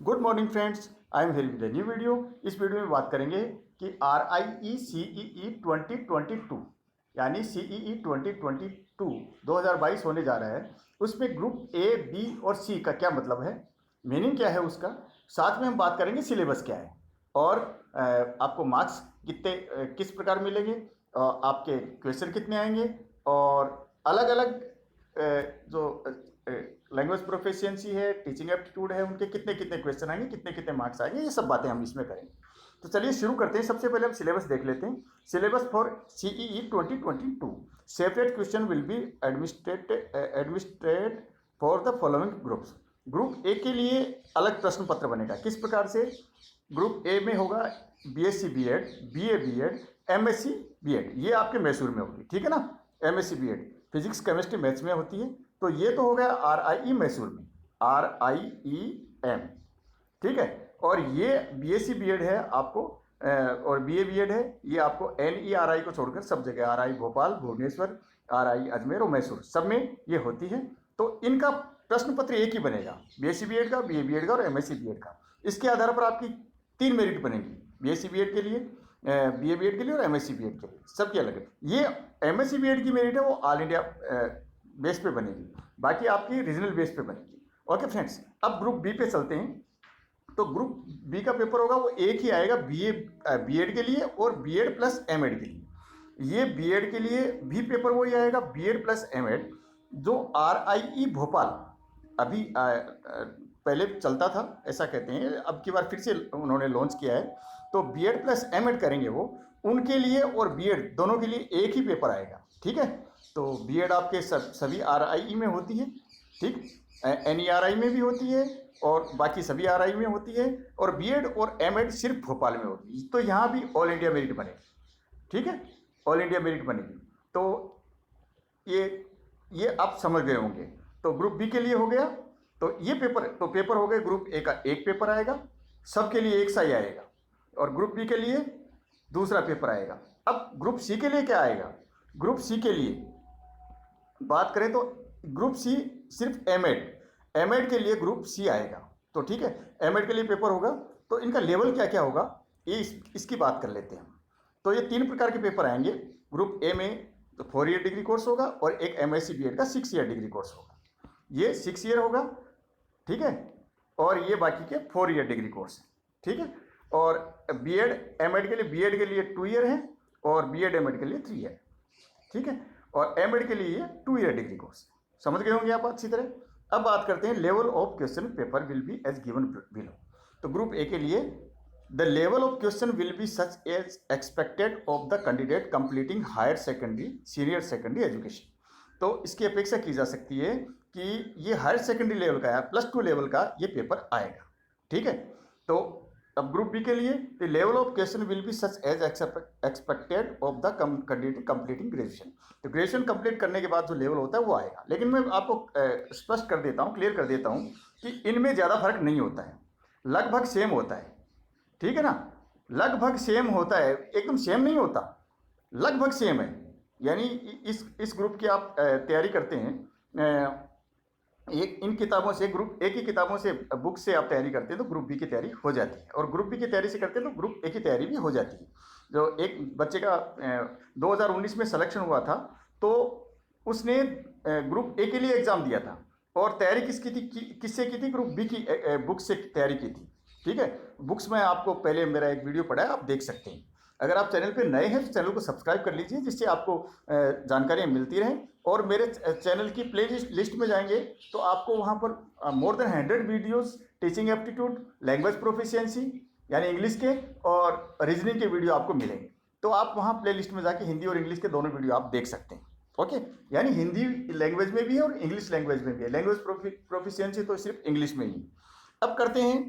Good morning friends, I am here with new video. इस video में बात करेंगे कि RIE CEE 2022 यानी CEE 2022 होने जा रहा है। उसमें ग्रुप A, B और C का क्या मतलब है, मीनिंग क्या है उसका। साथ में हम बात करेंगे सिलेबस क्या है और आपको मार्क्स कितने किस प्रकार मिलेंगे, आपके क्वेश्चन कितने आएंगे और अलग अलग जो लैंग्वेज प्रोफिशिएंसी है, टीचिंग एप्टीट्यूड है, उनके कितने कितने क्वेश्चन आएंगे, कितने कितने मार्क्स आएंगे, ये सब बातें हम इसमें करेंगे। तो चलिए शुरू करते हैं। सबसे पहले हम सिलेबस देख लेते हैं। Syllabus for CEE 2022 separate question will B administrate for the following groups. Group A के लिए अलग प्रश्न पत्र बनेगा। किस प्रकार से? ग्रुप ए में होगा BSc BEd, BA BEd, MSc BEd, ये आपके मैसूर में होगी, ठीक है ना। MSc BEd physics chemistry maths में होती है। तो ये तो हो गया RIE मैसूर में, RIEM, ठीक है। और ये BSc BEd है आपको और BA BEd है, ये आपको NERI को छोड़कर सब जगह, RI भोपाल, भुवनेश्वर, RI अजमेर और मैसूर, सब में ये होती है। तो इनका प्रश्न पत्र एक ही बनेगा, BSc BEd का, BA BEड का और MSc BEड का। इसके आधार पर आपकी 3 मेरिट बनेगी, BSc BEd के लिए, BA BEड के लिए और MSc BEड के लिए, सबकी अलग है। ये MSc BEड की मेरिट है वो ऑल इंडिया बेस पे बनेगी, बाकी आपकी रीजनल बेस पे बनेगी। ओके फ्रेंड्स, अब ग्रुप बी पे चलते हैं। तो ग्रुप बी का पेपर होगा वो एक ही आएगा, BA BEd के लिए और BEd प्लस MAd के लिए। ये BEd के लिए भी पेपर वही आएगा, BEd प्लस MAd, जो RIE भोपाल अभी पहले चलता था ऐसा कहते हैं, अब की बार फिर से उन्होंने लॉन्च किया है। तो BEd प्लस MAd करेंगे वो, उनके लिए और BEd दोनों के लिए एक ही पेपर आएगा, ठीक है। तो BEd आपके सभी RIE में होती है, ठीक, NERI में भी होती है और बाकी सभी RI में होती है, और BEd और MAd सिर्फ भोपाल में होती है। तो यहाँ भी ऑल इंडिया मेरिट बनेगी, ठीक है, ऑल इंडिया मेरिट बनेगी। तो ये आप समझ गए होंगे। तो ग्रुप बी के लिए हो गया। तो ये पेपर हो गए। ग्रुप ए का एक पेपर आएगा, सबके लिए एक सा ही आएगा, और ग्रुप बी के लिए दूसरा पेपर आएगा। अब ग्रुप सी के लिए क्या आएगा? ग्रुप सी के लिए बात करें तो ग्रुप सी सिर्फ MAd के लिए ग्रुप सी आएगा। तो ठीक है, MAd के लिए पेपर होगा। तो इनका लेवल क्या क्या होगा ये इसकी बात कर लेते हैं। तो ये 3 प्रकार के पेपर आएंगे। ग्रुप ए में तो 4 ईयर डिग्री कोर्स होगा और एक MSc BEd का 6 ईयर डिग्री कोर्स होगा। ये 6 ईयर होगा, ठीक है, और ये बाकी के 4 ईयर डिग्री कोर्स है, ठीक है। और BEd MAd के लिए, BEd के लिए 2 ईयर है और BEd MAd के लिए 3 ईयर, ठीक है। और MAd के लिए ये 2 ईयर डिग्री कोर्स। समझ गए होंगे आप अच्छी तरह। अब बात करते हैं level of question paper will be as given below. तो ग्रुप ए के लिए the level of question will be such as expected of the candidate completing higher secondary senior secondary education. तो इसकी अपेक्षा की जा सकती है कि ये हायर सेकेंडरी लेवल का है, +2 लेवल का ये पेपर आएगा, ठीक है। तो अब ग्रुप बी के लिए the level of question will be such as expected of the candidate completing graduation. तो ग्रेजुएशन कंप्लीट करने के बाद जो लेवल होता है वो आएगा। लेकिन मैं आपको स्पष्ट कर देता हूँ, क्लियर कर देता हूँ कि इनमें ज़्यादा फर्क नहीं होता है, लगभग सेम होता है, ठीक है ना। लगभग सेम होता है, एकदम सेम नहीं होता, लगभग सेम है। यानी इस ग्रुप की आप तैयारी करते हैं एक इन किताबों से, ग्रुप ए की किताबों से, बुक से आप तैयारी करते हैं तो ग्रुप बी की तैयारी हो जाती है, और ग्रुप बी की तैयारी से करते हैं तो ग्रुप ए की तैयारी भी हो जाती है। जो एक बच्चे का 2019 में सिलेक्शन हुआ था, तो उसने ग्रुप ए के लिए एग्ज़ाम दिया था और तैयारी किसकी थी, किससे की थी? ग्रुप बी की बुक से तैयारी की थी, ठीक है। बुक्स में आपको पहले मेरा एक वीडियो पड़ा है, आप देख सकते हैं। अगर आप चैनल पे नए हैं तो चैनल को सब्सक्राइब कर लीजिए, जिससे आपको जानकारियाँ मिलती रहें। और मेरे चैनल की प्ले लिस्ट में जाएंगे तो आपको वहाँ पर more than 100 videos teaching aptitude, language proficiency यानी इंग्लिश के और रीजनिंग के वीडियो आपको मिलेंगे। तो आप वहाँ प्ले लिस्ट में जाके हिंदी और इंग्लिश के दोनों वीडियो आप देख सकते हैं, ओके। यानी हिंदी लैंग्वेज में भी है और इंग्लिश लैंग्वेज में भी है। लैंग्वेज प्रोफिशिएंसी तो सिर्फ इंग्लिश में ही। अब करते हैं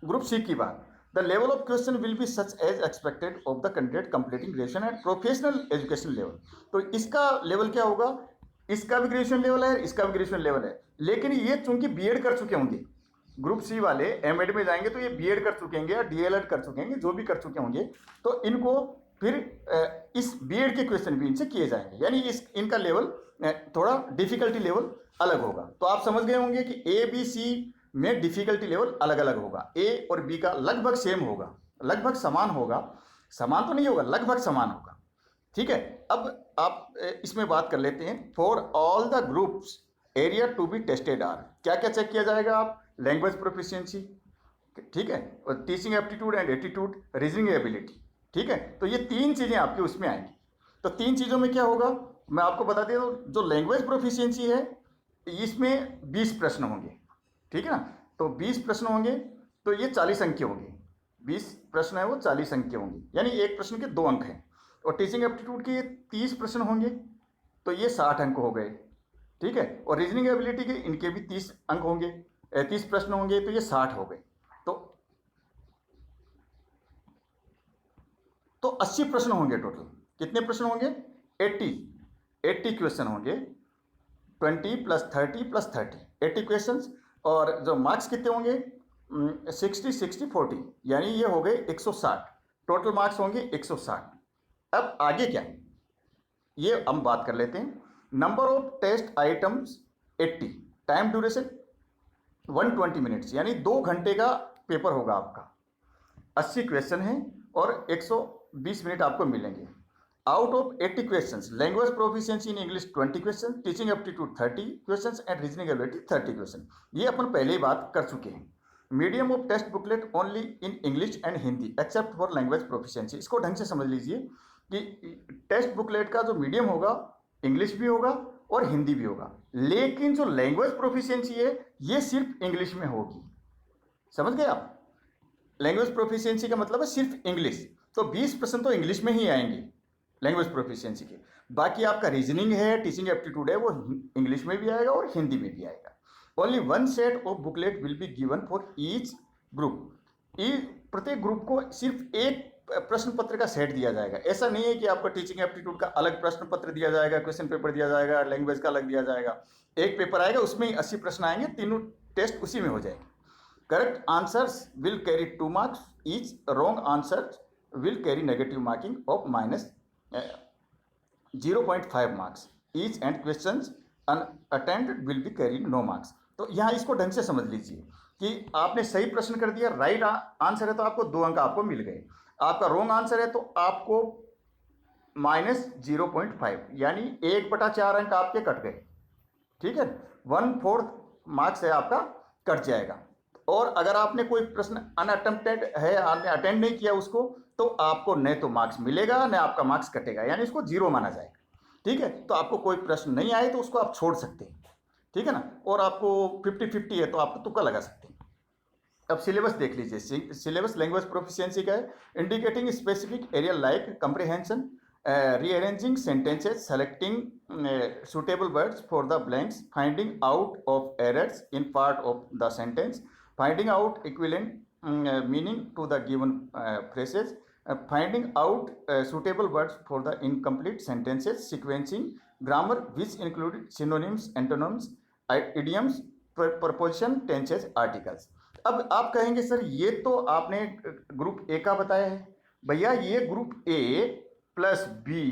ग्रुप सी की बात। The level of question will be such as expected of the candidate completing graduation and professional education level. तो इसका लेवल क्या होगा? इसका भी ग्रेजुएशन लेवल है, इसका भी ग्रेजुएशन लेवल है, लेकिन ये चूंकि BEd कर चुके होंगे, ग्रुप सी वाले MAd में जाएंगे तो ये BEd कर चुके होंगे या DLEd कर चुके होंगे, जो भी कर चुके होंगे, तो इनको फिर इस BEd के क्वेश्चन भी इनसे किए जाएंगे। यानी इनका लेवल थोड़ा डिफिकल्टी लेवल अलग होगा। तो आप समझ गए होंगे कि A B C में डिफ़िकल्टी लेवल अलग अलग होगा। ए और बी का लगभग सेम होगा, लगभग समान होगा, समान तो नहीं होगा, लगभग समान होगा। ठीक है, अब आप इसमें बात कर लेते हैं। For all the groups area to be tested are, क्या क्या चेक किया जाएगा? आप लैंग्वेज प्रोफिशिएंसी, ठीक है, और teaching aptitude and attitude, reasoning ability. ठीक है, तो ये 3 चीज़ें आपकी उसमें आएंगी। तो 3 चीज़ों में क्या होगा मैं आपको बता देता हूँ। जो लैंग्वेज प्रोफिशिएंसी है इसमें 20 प्रश्न होंगे, ठीक है ना। तो 20 प्रश्न होंगे, तो ये 40 अंक के होंगे। 20 प्रश्न है वो 40 अंक के होंगे, यानी एक प्रश्न के 2 अंक हैं। और टीचिंग एप्टीट्यूड के 30 प्रश्न होंगे, तो ये 60 अंक हो गए। ठीक है, और रीजनिंग एबिलिटी के इनके भी 30 अंक होंगे, 30 प्रश्न होंगे, तो ये 60 हो गए। तो 80 प्रश्न होंगे टोटल। कितने प्रश्न होंगे? 80 क्वेश्चन होंगे। 20 + 30 + 30 80 क्वेश्चन। और जो मार्क्स कितने होंगे? 60 60 40, यानी ये हो गए 160। टोटल मार्क्स होंगे 160। अब आगे क्या है ये हम बात कर लेते हैं। Number of test items 80, time duration 120 minutes, यानी 2 घंटे का पेपर होगा आपका। 80 क्वेश्चन हैं और 120 मिनट आपको मिलेंगे। Out of 80 questions, language proficiency in English 20 question, teaching aptitude 30 questions and reasoning ability 30 question. ये अपन पहले ही बात कर चुके हैं। Medium of test booklet only in English and Hindi except for language proficiency. इसको ढंग से समझ लीजिए कि टेस्ट बुकलेट का जो मीडियम होगा इंग्लिश भी होगा और हिंदी भी होगा, लेकिन जो लैंग्वेज प्रोफिशिएंसी है ये सिर्फ इंग्लिश में होगी। समझ गए आप? लैंग्वेज प्रोफिशिएंसी का मतलब है सिर्फ इंग्लिश। तो 20 प्रश्न तो इंग्लिश में ही आएंगे लैंग्वेज प्रोफिशिएंसी के। बाकी आपका रीजनिंग है, टीचिंग एप्टीट्यूड है, वो इंग्लिश में भी आएगा और हिंदी में भी आएगा। Only 1 set of booklet will be given for each group. प्रत्येक ग्रुप को सिर्फ एक प्रश्न पत्र का सेट दिया जाएगा। ऐसा नहीं है कि आपको टीचिंग एप्टीट्यूड का अलग प्रश्न पत्र दिया जाएगा, क्वेश्चन पेपर दिया जाएगा, लैंग्वेज का अलग दिया जाएगा। एक पेपर आएगा, उसमें ही 80 प्रश्न आएंगे, तीनों टेस्ट उसी में हो जाएंगे। Correct answers will carry 2 marks each, wrong answers will carry negative marking of -0.5 marks each and questions unattempted will be carry no marks. तो यहाँ इसको ढंग से समझ लीजिए कि आपने सही प्रश्न कर दिया, राइट आंसर है तो आपको 2 अंक आपको मिल गए। आपका रॉन्ग आंसर है तो आपको -0.5, यानी 1/4 अंक आपके कट गए। ठीक है, 1/4 मार्क्स है आपका कट जाएगा। और अगर आपने कोई प्रश्न अनअटेम्प्टेड है, आपने अटेंड नहीं किया उसको, तो आपको न तो मार्क्स मिलेगा न आपका मार्क्स कटेगा, यानी इसको 0 माना जाएगा। ठीक है, तो आपको कोई प्रश्न नहीं आए तो उसको आप छोड़ सकते हैं। ठीक है ना, और आपको 50-50 है तो आप तुक्का लगा सकते हैं। अब सिलेबस देख लीजिए। सिलेबस लैंग्वेज प्रोफिशिएंसी का है। Indicating specific area like comprehension, rearranging sentences, selecting suitable words for the blanks, finding out of errors in part of the sentence, finding out equivalent meaning to the given phrases, finding out suitable words for the incomplete sentences, sequencing, grammar which included synonyms, antonyms, idioms, preposition, tenses, articles। अब आप कहेंगे sir ये तो आपने group A का बताया है। भैया ये group A plus B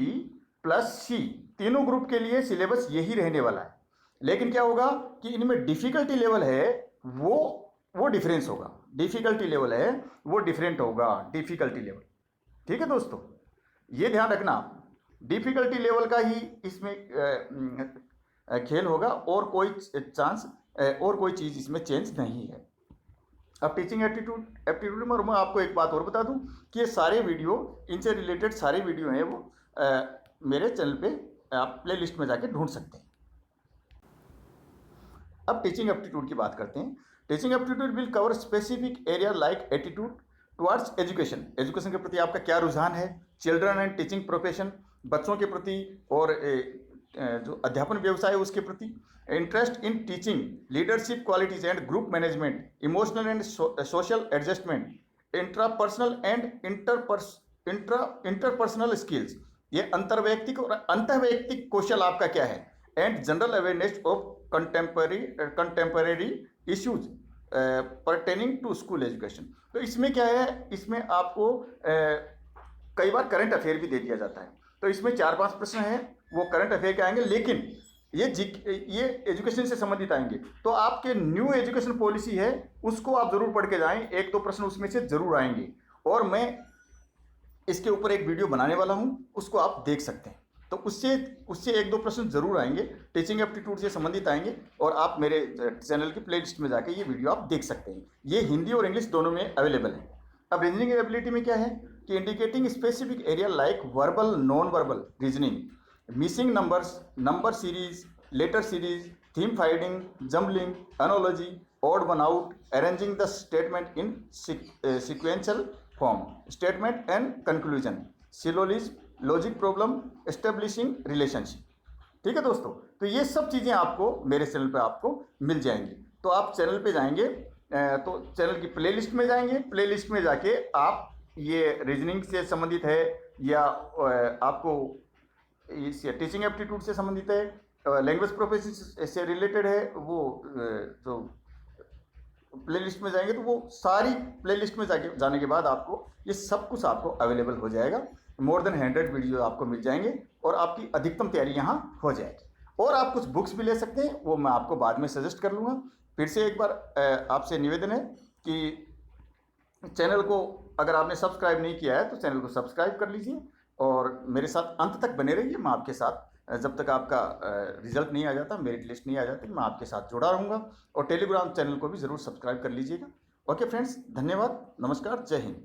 plus C, तीनों ग्रुप के लिए सिलेबस यही रहने वाला है। लेकिन क्या होगा कि इनमें डिफिकल्टी लेवल है वो डिफरेंस होगा। डिफिकल्टी लेवल है वो डिफरेंट होगा, डिफिकल्टी लेवल। ठीक है दोस्तों, ये ध्यान रखना, डिफिकल्टी लेवल का ही इसमें खेल होगा, और कोई चांस और कोई चीज़ इसमें चेंज नहीं है। अब टीचिंग एप्टीट्यूड में मैं आपको एक बात और बता दूं कि ये सारे वीडियो, इनसे रिलेटेड सारे वीडियो हैं वो मेरे चैनल पे आप प्ले लिस्ट में जाके ढूंढ सकते हैं। अब टीचिंग एप्टीट्यूड की बात करते हैं। Teaching aptitude will cover specific area like attitude towards education. Education के प्रति आपका क्या रुझान है, चिल्ड्रन एंड टीचिंग प्रोफेशन, बच्चों के प्रति और जो अध्यापन व्यवसाय है उसके प्रति, interest in teaching, leadership qualities and group management, emotional and social adjustment, intrapersonal and interpersonal skills, ये अंतर्वैयक्तिक और अंतर्वैयक्तिक कौशल आपका क्या है, and general awareness of contemporary issues pertaining to school education. तो इसमें क्या है, इसमें आपको कई बार करंट अफेयर भी दे दिया जाता है। तो इसमें 4-5 प्रश्न हैं वो करंट अफेयर के आएंगे, लेकिन ये एजुकेशन से संबंधित आएंगे। तो आपके न्यू एजुकेशन पॉलिसी है, उसको आप ज़रूर पढ़ के जाएं, एक दो प्रश्न उसमें से ज़रूर आएंगे। और मैं इसके ऊपर एक वीडियो बनाने वाला हूं, उसको आप देख सकते हैं। तो उससे एक दो प्रश्न जरूर आएंगे, टीचिंग एप्टीट्यूड से संबंधित आएंगे, और आप मेरे चैनल की प्लेलिस्ट में जाके ये वीडियो आप देख सकते हैं। ये हिंदी और इंग्लिश दोनों में अवेलेबल है। अब रीजनिंग एबिलिटी में क्या है कि indicating specific area like verbal, non verbal reasoning, missing numbers, number series, letter series, theme finding, jumbling, analogy, odd one out, arranging the statement in sequential form, statement and conclusion, syllogism, logic problem, establishing relationship। ठीक है दोस्तों, तो ये सब चीज़ें आपको मेरे channel पे आपको मिल जाएंगी। तो आप चैनल पे जाएंगे, तो चैनल की प्लेलिस्ट में जाएंगे, प्लेलिस्ट में जाके आप ये रीजनिंग से संबंधित है या आपको इस टीचिंग एप्टीट्यूड से संबंधित है, लैंग्वेज प्रोफेशन से रिलेटेड है, वो जो प्लेलिस्ट में जाएंगे तो वो सारी प्लेलिस्ट में जाने के बाद आपको ये सब कुछ आपको अवेलेबल हो जाएगा। मोर देन 100 वीडियो आपको मिल जाएंगे और आपकी अधिकतम तैयारी यहाँ हो जाएगी। और आप कुछ बुक्स भी ले सकते हैं, वो मैं आपको बाद में सजेस्ट कर लूँगा। फिर से एक बार आपसे निवेदन है कि चैनल को अगर आपने सब्सक्राइब नहीं किया है तो चैनल को सब्सक्राइब कर लीजिए और मेरे साथ अंत तक बने रहिए। मैं आपके साथ जब तक आपका रिजल्ट नहीं आ जाता, मेरिट लिस्ट नहीं आ जाती, मैं आपके साथ जुड़ा रहूँगा। और टेलीग्राम चैनल को भी ज़रूर सब्सक्राइब कर लीजिएगा। ओके फ्रेंड्स, धन्यवाद, नमस्कार, जय हिंद।